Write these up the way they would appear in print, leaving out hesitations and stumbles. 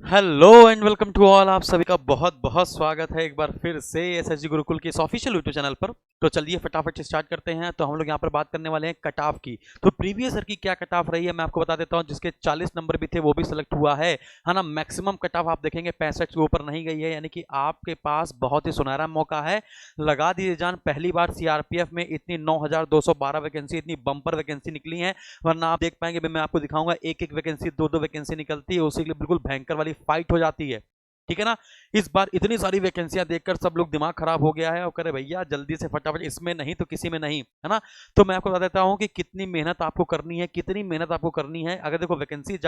Hello and welcome to all. आप सभी का बहुत बहुत स्वागत है एक बार फिर से एसएसजी गुरुकुल के इस ऑफिशियल यूट्यूब चैनल पर। तो चलिए फटाफट से स्टार्ट करते हैं। तो हम लोग यहाँ पर बात करने वाले हैं कट ऑफ की। तो प्रीवियस ईयर की क्या कट ऑफ रही है मैं आपको बता देता हूँ। जिसके 40 नंबर भी थे वो भी सिलेक्ट हुआ है ना। मैक्सिमम कट ऑफ आप देखेंगे 65 के ऊपर नहीं गई है, यानी कि आपके पास बहुत ही सुनहरा मौका है। लगा दीजिए जान, पहली बार सीआरपीएफ में इतनी 9212 वैकेंसी, इतनी बंपर वैकेंसी निकली है। वरना आप देख पाएंगे, मैं आपको दिखाऊंगा, एक एक वैकेंसी, दो दो वैकेंसी निकलती है, उसी के लिए बिल्कुल भयंकर वाली फाइट हो जाती है। ठीक है ना। इस बार इतनी सारी वैकेंसियां देखकर सब लोग दिमाग खराब हो गया है और करे भैया जल्दी से फटाफट, इसमें नहीं तो किसी में नहीं, है ना। तो मैं आपको बता देता हूं कि कितनी मेहनत आपको करनी है, कितनी मेहनत आपको करनी है। अगर देखो वैकेंसी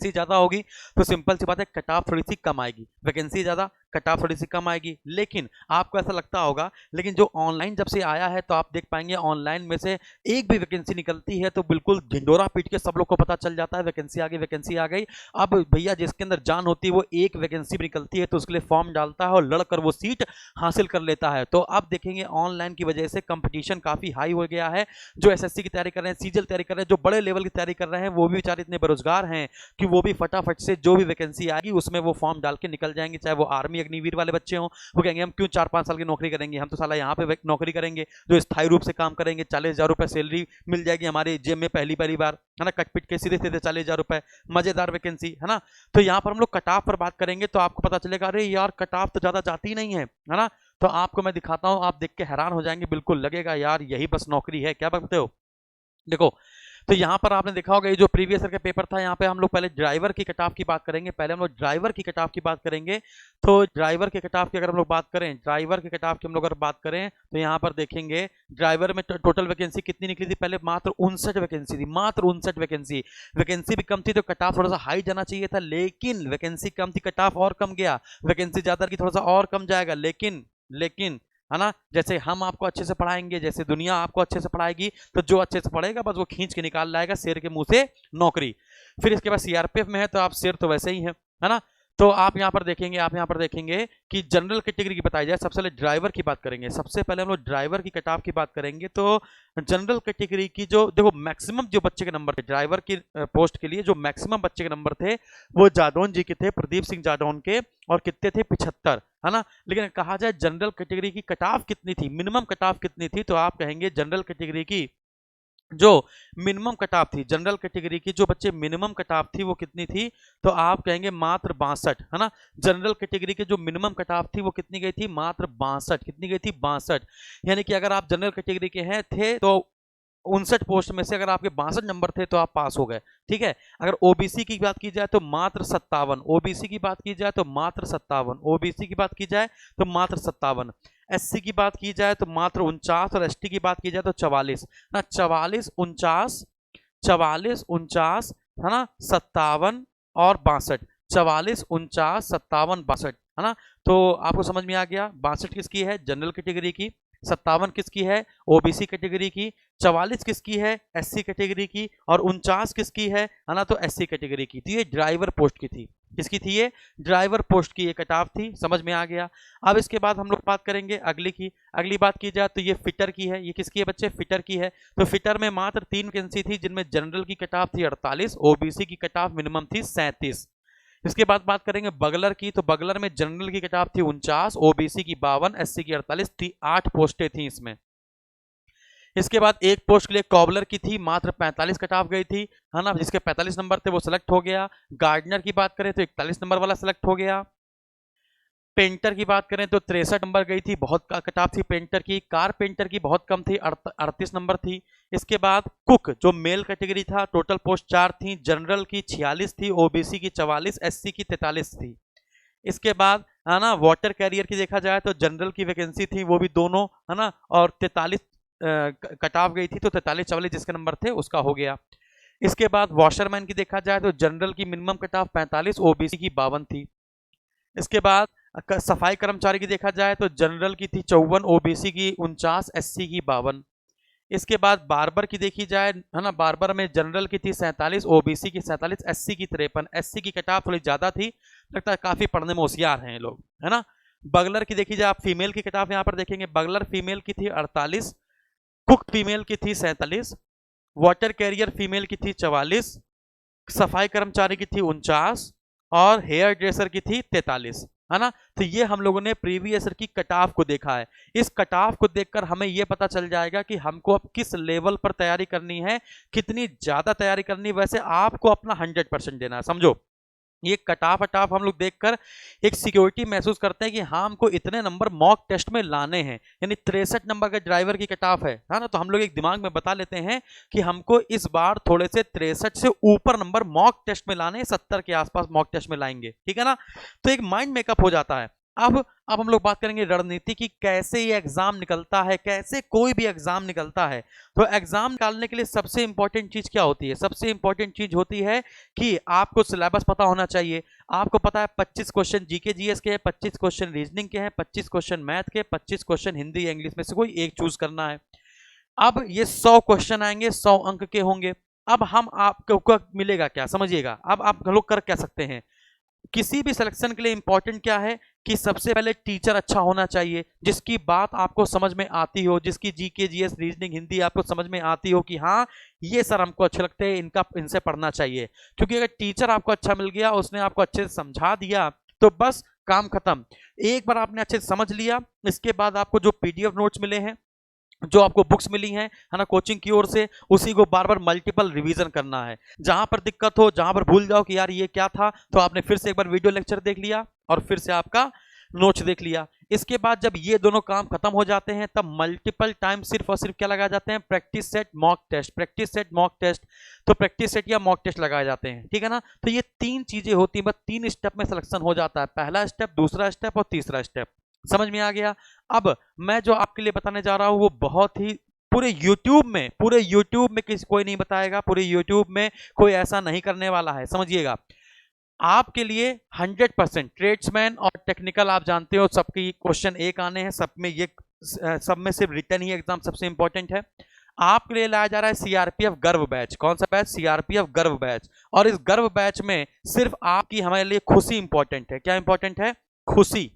ज्यादा होगी तो सिंपल सी बात है, कट ऑफ थोड़ी सी कम आएगी। वैकेंसी ज्यादा, कट ऑफ थोड़ी सी कम आएगी। लेकिन आपको ऐसा लगता होगा, लेकिन जो ऑनलाइन जब से आया है तो आप देख पाएंगे ऑनलाइन में से एक भी वैकेंसी निकलती है तो बिल्कुल ढिंडोरा पीट के सब लोग को पता चल जाता है वैकेंसी आ गई, वैकेंसी आ गई। अब भैया जिसके अंदर जान होती है वो एक वैकेंसी निकलती है तो उसके लिए फॉर्म डालता है और लड़कर वो सीट हासिल कर लेता है। तो आप देखेंगे ऑनलाइन की वजह से कंपटीशन काफी हाई हो गया है। जो एसएससी की तैयारी कर रहे हैं, सीजीएल तैयारी कर रहे हैं, जो बड़े लेवल की तैयारी कर रहे हैं, वो भी बेचारे इतने बेरोजगार हैं कि वो भी फटाफट से जो भी वैकेंसी आएगी उसमें वो फॉर्म डाल के निकल जाएंगे। चाहे वो आर्मी अग्निवीर वाले बच्चे हों, वो कहेंगे हम क्यों 4-5 साल की नौकरी करेंगे, हम तो साला यहाँ पे नौकरी करेंगे जो स्थायी रूप से काम करेंगे, 40,000 रुपए सैलरी मिल जाएगी हमारे जेब में पहली पहली बार, है ना। कटपिट के सीधे सीधे 40,000 रुपए, मजेदार वैकेंसी, है ना। तो यहाँ पर हम लोग कट ऑफ पर बात करेंगे तो आपको पता चलेगा अरे यार कट ऑफ तो ज्यादा जाती नहीं है ना। तो आपको मैं दिखाता हूँ, आप देख के हैरान हो जाएंगे, बिल्कुल लगेगा यार यही बस नौकरी है, क्या बोलते हो। देखो, तो यहाँ पर आपने देखा होगा ये जो प्रीवियस ईयर का पेपर था, यहाँ पे हम लोग पहले ड्राइवर की कट ऑफ की बात करेंगे। पहले हम लोग ड्राइवर की कट ऑफ की बात करेंगे। तो ड्राइवर के कट ऑफ की अगर हम लोग बात करें, ड्राइवर के कट ऑफ की हम लोग अगर बात करें तो यहाँ पर देखेंगे ड्राइवर में टोटल वैकेंसी कितनी निकली थी। पहले मात्र 59 वैकेंसी थी, मात्र 59 वैकेंसी। वैकेंसी भी कम थी तो कट ऑफ थोड़ा सा हाई जाना चाहिए था, लेकिन वैकेंसी कम थी, कट ऑफ और कम गया। वैकेंसी ज्यादा की थोड़ा सा और कम जाएगा, लेकिन लेकिन है ना, जैसे हम आपको अच्छे से पढ़ाएंगे, जैसे दुनिया आपको अच्छे से पढ़ाएगी, तो जो अच्छे से पढ़ेगा बस वो खींच के निकाल लाएगा शेर के मुंह से नौकरी। फिर इसके बाद सीआरपीएफ में है तो आप शेर तो वैसे ही है ना। तो आप यहाँ पर देखेंगे कि जनरल कैटेगरी की बताई जाए। सबसे पहले ड्राइवर की बात करेंगे, सबसे पहले हम लोग ड्राइवर की कट ऑफ की बात करेंगे। तो जनरल कैटेगरी की जो देखो मैक्सिमम जो बच्चे के नंबर थे ड्राइवर की पोस्ट के लिए, जो मैक्सिमम बच्चे के नंबर थे वो जादौन जी के थे, प्रदीप सिंह जादौन के, और कितने थे, 75, है ना। लेकिन कहा जाए जनरल कैटेगरी की कट ऑफ कितनी थी, मिनिमम कट ऑफ कितनी थी, तो आप कहेंगे जनरल कैटेगरी की जो मिनिमम कट ऑफ थी, जनरल कैटेगरी की जो बच्चे मिनिमम कट ऑफ थी वो कितनी थी, तो आप कहेंगे मात्र 62, है ना। जनरल कैटेगरी के जो मिनिमम कट ऑफ थी वो कितनी गई थी, मात्र 62, कितनी गई थी, 62। यानी कि अगर आप जनरल कैटेगरी के हैं थे तो 59 पोस्ट में से अगर आपके 62 नंबर थे तो आप पास हो गए। ठीक है। अगर ओबीसी की बात की जाए तो मात्र 57, ओबीसी की बात की जाए तो मात्र 57, ओबीसी की बात की जाए तो मात्र 57, एससी की बात की जाए तो मात्र 49, और एसटी की बात की जाए तो 44 ना। 44, 49, 44, 49, है ना, 57 और 62, 44, 49, 57, 62, है ना। तो आपको समझ में आ गया 62 किसकी है, जनरल कैटेगरी की, 57 किसकी है, ओबीसी कैटेगरी की, 44 किसकी है, एससी कैटेगरी की, और 49 किसकी है ना, तो एससी कैटेगरी की। तो ये ड्राइवर पोस्ट की थी, किसकी थी ये, ड्राइवर पोस्ट की ये कट ऑफ थी, समझ में आ गया। अब इसके बाद हम लोग बात करेंगे अगली की। अगली बात की जाए तो ये फिटर की है। ये किसकी है बच्चे, फिटर की है। तो फिटर में मात्र 3 वैकेंसी थी, जिनमें जनरल की कट ऑफ थी 48, ओबीसी की कट ऑफ मिनिमम थी 37। इसके बाद बात करेंगे बगलर की। तो बगलर में जनरल की कट ऑफ थी 49, ओबीसी की 52, एससी की 48 थी, 8 पोस्टें थी इसमें। इसके बाद एक पोस्ट के लिए कॉबलर की थी, मात्र 45 कट ऑफ गई थी, है ना। जिसके 45 नंबर थे वो सिलेक्ट हो गया। गार्डनर की बात करें तो 41 नंबर वाला सिलेक्ट हो गया। पेंटर की बात करें तो 63 नंबर गई थी, बहुत कट ऑफ थी पेंटर की। कारपेंटर की बहुत कम थी, 38 नंबर थी। इसके बाद कुक जो मेल कैटेगरी था, टोटल पोस्ट 4 थी, जनरल की 46 थी, ओबीसी की 44, एससी की 43 थी। इसके बाद है ना वाटर कैरियर की देखा जाए तो जनरल की वैकेंसी थी वो भी दोनों, है ना, और 43 कट ऑफ गई थी, तो 43-44 जिसके नंबर थे उसका हो गया। इसके बाद वॉशरमैन की देखा जाए तो जनरल की मिनिमम कट ऑफ 45, ओबीसी की 52 थी। इसके बाद सफाई कर्मचारी की देखा जाए तो जनरल की थी 54, ओबीसी की 49, एससी की 52। इसके बाद बार्बर की देखी जाए, है ना, बार्बर में जनरल की थी 47, ओबीसी की 47, एससी की 53। एससी की कट ऑफ थोड़ी ज्यादा थी, लगता है काफी पढ़ने में होशियार हैं ये लोग, है ना। बगलर की देखी जाए, आप फीमेल की कट ऑफ यहाँ पर देखेंगे, बगलर फीमेल की थी 48, कुक फीमेल की थी 47, वाटर कैरियर फीमेल की थी 44, सफाई कर्मचारी की थी 49, और हेयर ड्रेसर की थी 43, है ना। तो ये हम लोगों ने प्रीवियस ईयर की कट ऑफ को देखा है। इस कट ऑफ को देखकर हमें ये पता चल जाएगा कि हमको अब किस लेवल पर तैयारी करनी है, कितनी ज्यादा तैयारी करनी है। वैसे आपको अपना 100% देना है, समझो। ये कटाफ अटाफ हम लोग देखकर एक सिक्योरिटी महसूस करते हैं कि हाँ हमको इतने नंबर मॉक टेस्ट में लाने हैं, यानी 63 नंबर का ड्राइवर की कटाफ है ना। तो हम लोग एक दिमाग में बता लेते हैं कि हमको इस बार थोड़े से 63 से ऊपर नंबर मॉक टेस्ट में लाने, 70 के आसपास मॉक टेस्ट में लाएंगे, ठीक है ना। तो एक माइंड मेकअप हो जाता है। अब हम लोग बात करेंगे रणनीति की, कैसे ये एग्जाम निकलता है, कैसे कोई भी एग्जाम निकलता है। तो एग्जाम निकालने के लिए सबसे इंपॉर्टेंट चीज क्या होती है? सबसे इंपॉर्टेंट चीज होती है कि आपको सिलेबस पता होना चाहिए। आपको पता है 25 क्वेश्चन जीके जीएस के हैं, 25 क्वेश्चन रीजनिंग के हैं, 25 क्वेश्चन मैथ के, 25 क्वेश्चन हिंदी या इंग्लिश में से कोई एक चूज करना है। अब ये 100 क्वेश्चन आएंगे, 100 अंक के होंगे। अब हम आपको मिलेगा क्या, समझिएगा। अब आप लोग कर क्या सकते हैं, किसी भी सिलेक्शन के लिए इंपॉर्टेंट क्या है कि सबसे पहले टीचर अच्छा होना चाहिए, जिसकी बात आपको समझ में आती हो, जिसकी जीके जीएस रीजनिंग हिंदी आपको समझ में आती हो कि हाँ ये सर हमको अच्छे लगते हैं, इनसे पढ़ना चाहिए। क्योंकि अगर टीचर आपको अच्छा मिल गया, उसने आपको अच्छे से समझा दिया, तो बस काम खत्म। एक बार आपने अच्छे से समझ लिया, इसके बाद आपको जो पीडीएफ नोट्स मिले हैं, जो आपको बुक्स मिली हैं, है ना, कोचिंग की ओर से, उसी को बार बार मल्टीपल रिवीजन करना है। जहां पर दिक्कत हो, जहां पर भूल जाओ कि यार ये क्या था, तो आपने फिर से एक बार वीडियो लेक्चर देख लिया और फिर से आपका नोट्स देख लिया। इसके बाद जब ये दोनों काम खत्म हो जाते हैं, तब मल्टीपल टाइम सिर्फ और सिर्फ क्या लगाए जाते हैं, practice set mock test, practice set mock test. तो प्रैक्टिस सेट या मॉक टेस्ट लगाए जाते हैं, ठीक है ना। तो ये 3 चीजें होती हैं, बस 3 स्टेप में सिलेक्शन हो जाता है। पहला स्टेप, दूसरा स्टेप और तीसरा स्टेप। समझ में आ गया। अब मैं जो आपके लिए बताने जा रहा हूं वो बहुत ही पूरे YouTube में किसी कोई नहीं बताएगा, पूरे YouTube में कोई ऐसा नहीं करने वाला है, समझिएगा। आपके लिए 100% ट्रेड्समैन और टेक्निकल, आप जानते हो सबके क्वेश्चन एक आने हैं, सब में सिर्फ रिटर्न ही एग्जाम सबसे इंपॉर्टेंट है। आपके लिए लाया जा रहा है सीआरपीएफ गर्व बैच। कौन सा बैच? सीआरपीएफ गर्व बैच। और इस गर्व बैच में सिर्फ आपकी हमारे लिए खुशी इंपॉर्टेंट है। क्या इंपॉर्टेंट है? खुशी।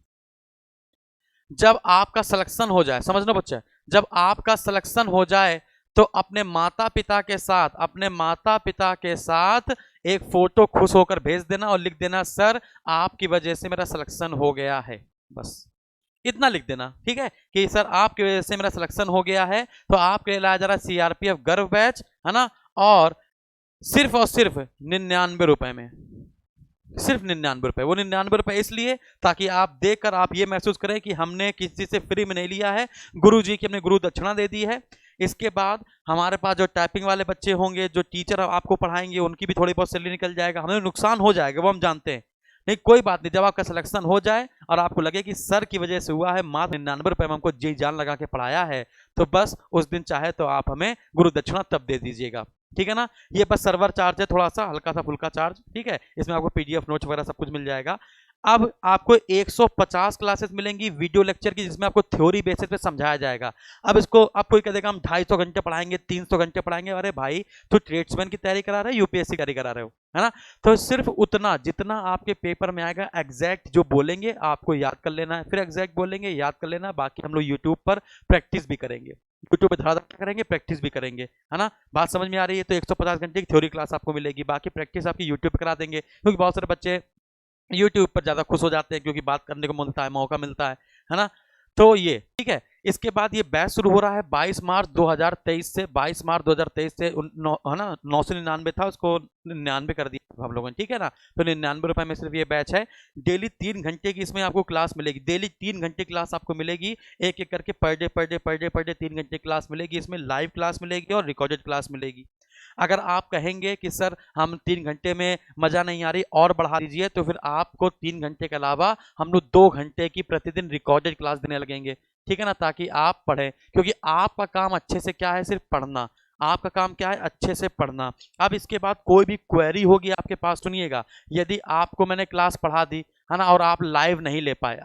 जब आपका सिलेक्शन हो जाए, समझना बच्चा, जब आपका सिलेक्शन हो जाए तो अपने माता पिता के साथ एक फोटो खुश होकर भेज देना और लिख देना, सर आपकी वजह से मेरा सिलेक्शन हो गया है। बस इतना लिख देना, ठीक है, कि सर आपकी वजह से मेरा सिलेक्शन हो गया है। तो आपके लिए लाया जा रहा है सीआरपीएफ गर्व बैच, है ना। और सिर्फ 99 रुपए में, सिर्फ 99 रुपए। वो 99 रुपए इसलिए ताकि आप देखकर आप ये महसूस करें कि हमने किसी से फ्री में नहीं लिया है, गुरु जी की हमने गुरु दक्षिणा दे दी है। इसके बाद हमारे पास जो टाइपिंग वाले बच्चे होंगे, जो टीचर आपको पढ़ाएंगे, उनकी भी थोड़ी बहुत सैलरी निकल जाएगा, हमें नुकसान हो जाएगा, वो हम जानते हैं। नहीं कोई बात नहीं, जब आपका सिलेक्शन हो जाए और आपको लगे कि सर की वजह से हुआ है, मात्र 99 रुपए में हमको जी जान लगा के पढ़ाया है, तो बस उस दिन चाहे तो आप हमें गुरु दक्षिणा तब दे दीजिएगा, ठीक है ना। ये बस सर्वर चार्ज है, थोड़ा सा हल्का सा फुल्का चार्ज, ठीक है। इसमें आपको पीडीएफ नोट्स वगैरह सब कुछ मिल जाएगा। अब आपको 150 क्लासेस मिलेंगी वीडियो लेक्चर की, जिसमें आपको थ्योरी बेसिस पे समझाया जाएगा। अब इसको आप कोई कह देगा हम 250 घंटे पढ़ाएंगे, 300 घंटे पढ़ाएंगे। अरे भाई, तो ट्रेड्समैन की तैयारी करा रहे हो, यूपीएससी की तैयारी करा रहे हो, है ना। तो सिर्फ उतना जितना आपके पेपर में आएगा, एग्जैक्ट जो बोलेंगे आपको याद कर लेना है, फिर एग्जैक्ट बोलेंगे याद कर लेना। बाकी हम लोग यूट्यूब पर प्रैक्टिस भी करेंगे, यूट्यूब पे धड़ाधड़ करेंगे, प्रैक्टिस भी करेंगे, है ना। बात समझ में आ रही है। तो 150 घंटे की थ्योरी क्लास आपको मिलेगी, बाकी प्रैक्टिस आपकी यूट्यूब पे करा देंगे, क्योंकि बहुत सारे बच्चे यूट्यूब पर ज्यादा खुश हो जाते हैं, क्योंकि बात करने को मिलता है, मौका मिलता है ना। तो ये ठीक है। इसके बाद ये बैच शुरू हो रहा है 22 मार्च 2023 से। 22 मार्च 2023 से है ना, 999 था, उसको 99 कर दिया हम लोगों ने, ठीक है ना। तो 99 रुपए में सिर्फ ये बैच है। डेली 3 घंटे की इसमें आपको क्लास मिलेगी, डेली 3 घंटे क्लास आपको मिलेगी, एक एक करके पर डे 3 घंटे क्लास मिलेगी। इसमें लाइव क्लास मिलेगी और रिकॉर्डेड क्लास मिलेगी। अगर आप कहेंगे कि सर हम 3 घंटे में मजा नहीं आ रही और बढ़ा दीजिए, तो फिर आपको 3 घंटे के अलावा हम लोग 2 घंटे की प्रतिदिन रिकॉर्डेड क्लास देने लगेंगे, ठीक है ना, ताकि आप पढ़ें। क्योंकि आपका काम अच्छे से क्या है, सिर्फ पढ़ना। आपका काम क्या है, अच्छे से पढ़ना। अब इसके बाद कोई भी क्वेरी होगी आपके पास, सुनिएगा, यदि आपको मैंने क्लास पढ़ा दी, है ना, और आप लाइव नहीं ले पाए,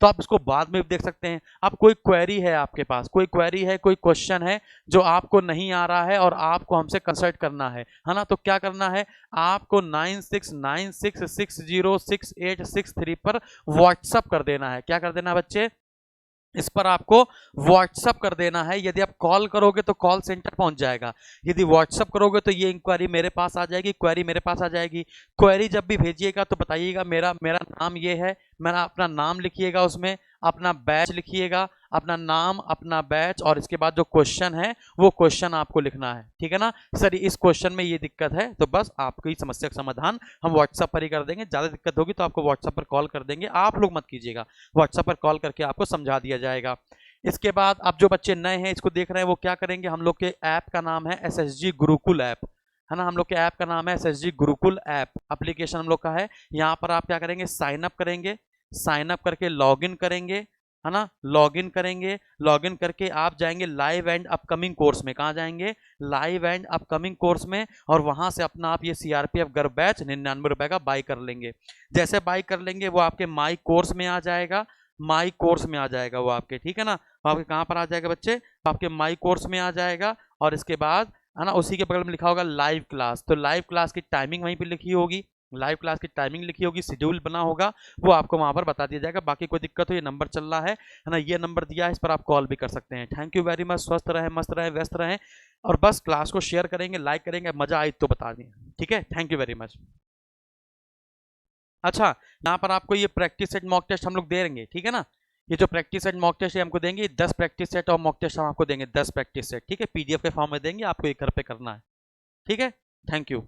तो आप इसको बाद में भी देख सकते हैं। अब कोई क्वेरी है आपके पास, कोई क्वेरी है, कोई क्वेश्चन है जो आपको नहीं आ रहा है और आपको हमसे कंसल्ट करना है ना, तो क्या करना है, आपको 9696606863 पर व्हाट्सअप कर देना है। क्या कर देना है बच्चे? इस पर आपको व्हाट्सअप कर देना है। यदि आप कॉल करोगे तो कॉल सेंटर पहुंच जाएगा, यदि व्हाट्सअप करोगे तो ये इंक्वायरी मेरे पास आ जाएगी, क्वेरी मेरे पास आ जाएगी। क्वेरी जब भी भेजिएगा तो बताइएगा मेरा मेरा नाम ये है, मेरा अपना नाम लिखिएगा, उसमें अपना बैच लिखिएगा, अपना नाम, अपना बैच, और इसके बाद जो क्वेश्चन है वो क्वेश्चन आपको लिखना है। ठीक है ना सर, इस क्वेश्चन में ये दिक्कत है, तो बस आपकी समस्या का समाधान हम व्हाट्सएप पर ही कर देंगे। ज़्यादा दिक्कत होगी तो आपको व्हाट्सएप पर कॉल कर देंगे, आप लोग मत कीजिएगा, व्हाट्सएप पर कॉल करके आपको समझा दिया जाएगा। इसके बाद अब जो बच्चे नए हैं इसको देख रहे हैं वो क्या करेंगे, हम लोग के ऐप का नाम है एसएसजी गुरुकुल ऐप, है ना। हम लोग के ऐप का नाम है एसएसजी गुरुकुल ऐप, एप्लीकेशन हम लोग का है। यहाँ पर आप क्या करेंगे, साइन अप करेंगे, साइन अप करके लॉगिन करेंगे, है ना, लॉगिन करेंगे। लॉगिन करके आप जाएंगे लाइव एंड अपकमिंग कोर्स में। कहाँ जाएंगे, लाइव एंड अपकमिंग कोर्स में, और वहां से अपना आप ये सीआरपीएफ गर्व बैच 99 रुपए का बाई कर लेंगे। जैसे बाई कर लेंगे वो आपके माई कोर्स में आ जाएगा, माई कोर्स में आ जाएगा वो आपके, ठीक है ना। आपके कहाँ पर आ जाएगा बच्चे, आपके माई कोर्स में आ जाएगा, और इसके बाद है ना उसी के बगल में लिखा होगा लाइव क्लास, तो लाइव क्लास की टाइमिंग वहीं पे लिखी होगी, लाइव क्लास की टाइमिंग लिखी होगी, शेड्यूल बना होगा, वो आपको वहां पर बता दिया जाएगा। बाकी कोई दिक्कत हो, ये नंबर चल रहा है ना, ये नंबर दिया है, इस पर आप कॉल भी कर सकते हैं। थैंक यू वेरी मच, स्वस्थ रहें, मस्त रहें, व्यस्त रहें, और बस क्लास को शेयर करेंगे, लाइक करेंगे, मजा आई तो बता दें। ठीक है, थैंक यू वेरी मच। अच्छा, यहाँ पर आपको ये प्रैक्टिस सेट मॉक टेस्ट हम लोग दे देंगे, ठीक है ना। ये जो प्रैक्टिस सेट मॉक टेस्ट है हमको देंगे, 10 प्रैक्टिस सेट और मॉक टेस्ट हम आपको देंगे, 10 प्रैक्टिस सेट, ठीक है, पीडीएफ के फॉर्म में देंगे आपको, ये घर पे करना है। ठीक है, थैंक यू।